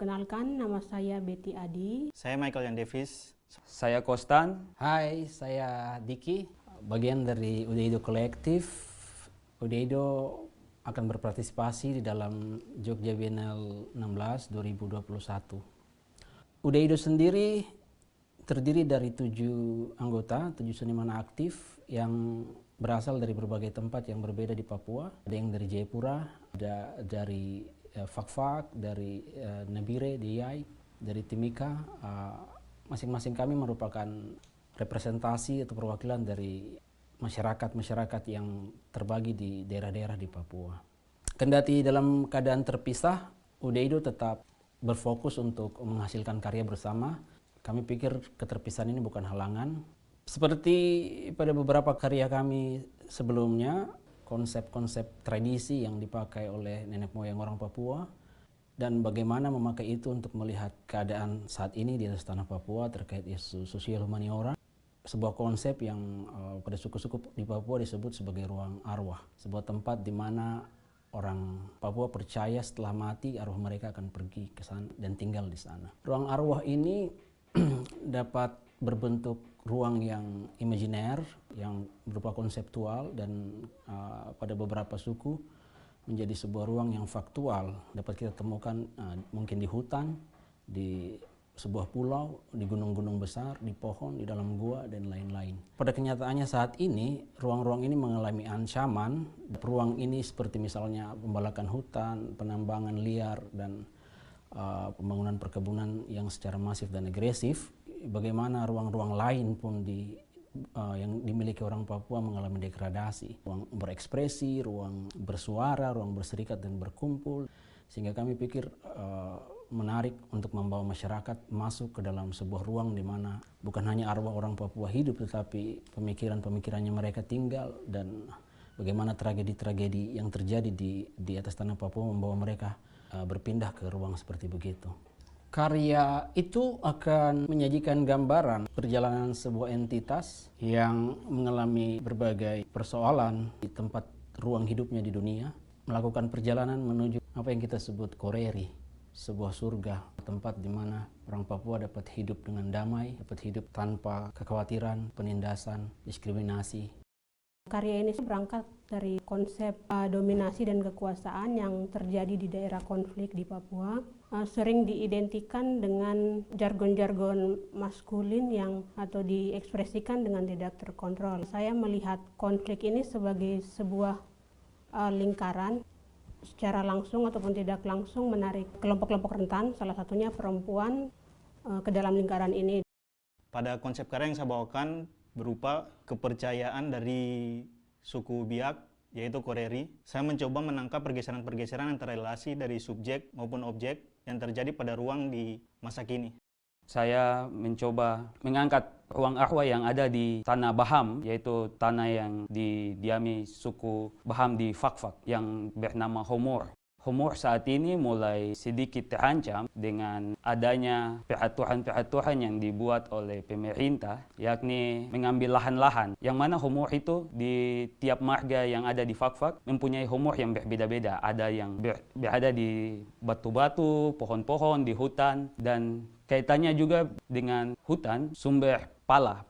Perkenalkan, nama saya Betty Adi. Saya Michael Yan Davis. Saya Kostan. Hai, saya Diki, bagian dari Udaido Kolektif. Udaido akan berpartisipasi di dalam Jogja Biennale 16 2021. Udaido sendiri terdiri dari 7 anggota, 7 seniman aktif yang berasal dari berbagai tempat yang berbeda di Papua. Ada yang dari Jayapura, ada dari Fak-Fak, dari Nabire, di Yai, dari Timika. Masing-masing kami merupakan representasi atau perwakilan dari masyarakat-masyarakat yang terbagi di daerah-daerah di Papua. Kendati dalam keadaan terpisah, Udaido tetap berfokus untuk menghasilkan karya bersama. Kami pikir keterpisahan ini bukan halangan. Seperti pada beberapa karya kami sebelumnya, konsep-konsep tradisi yang dipakai oleh nenek moyang orang Papua dan bagaimana memakai itu untuk melihat keadaan saat ini di atas tanah Papua terkait isu sosial humaniora. Sebuah konsep yang pada suku-suku di Papua disebut sebagai ruang arwah. Sebuah tempat di mana orang Papua percaya setelah mati arwah mereka akan pergi ke sana dan tinggal di sana. Ruang arwah ini dapat berbentuk ruang yang imajiner, yang berupa konseptual, dan pada beberapa suku menjadi sebuah ruang yang faktual. Dapat kita temukan mungkin di hutan, di sebuah pulau, di gunung-gunung besar, di pohon, di dalam gua, dan lain-lain. Pada kenyataannya saat ini, ruang-ruang ini mengalami ancaman. Ruang ini seperti misalnya pembalakan hutan, penambangan liar, dan pembangunan perkebunan yang secara masif dan agresif. Bagaimana ruang-ruang lain pun yang dimiliki orang Papua mengalami degradasi. Ruang berekspresi, ruang bersuara, ruang berserikat dan berkumpul. Sehingga kami pikir menarik untuk membawa masyarakat masuk ke dalam sebuah ruang di mana bukan hanya arwah orang Papua hidup, tetapi pemikiran-pemikirannya mereka tinggal, dan bagaimana tragedi-tragedi yang terjadi di atas tanah Papua membawa mereka berpindah ke ruang seperti begitu. Karya itu akan menyajikan gambaran perjalanan sebuah entitas yang mengalami berbagai persoalan di tempat ruang hidupnya di dunia, melakukan perjalanan menuju apa yang kita sebut Koreri, sebuah surga, tempat di mana orang Papua dapat hidup dengan damai, dapat hidup tanpa kekhawatiran, penindasan, diskriminasi. Karya ini berangkat dari konsep dominasi dan kekuasaan yang terjadi di daerah konflik di Papua. Sering diidentikan dengan jargon-jargon maskulin atau diekspresikan dengan tidak terkontrol. Saya melihat konflik ini sebagai sebuah lingkaran, secara langsung ataupun tidak langsung menarik kelompok-kelompok rentan, salah satunya perempuan, ke dalam lingkaran ini. Pada konsep karya yang saya bawakan berupa kepercayaan dari suku Biak, yaitu Koreri. Saya mencoba menangkap pergeseran-pergeseran antara relasi dari subjek maupun objek yang terjadi pada ruang di masa kini. Saya mencoba mengangkat ruang arwah yang ada di tanah Baham, yaitu tanah yang didiami suku Baham di Fak-Fak yang bernama Homor. Homor saat ini mulai sedikit terancam dengan adanya peraturan-peraturan yang dibuat oleh pemerintah, yakni mengambil lahan-lahan, yang mana Homor itu di tiap marga yang ada di Fak-Fak mempunyai Homor yang berbeda-beda. Ada yang berada di batu-batu, pohon-pohon, di hutan, dan kaitannya juga dengan hutan, sumber pala.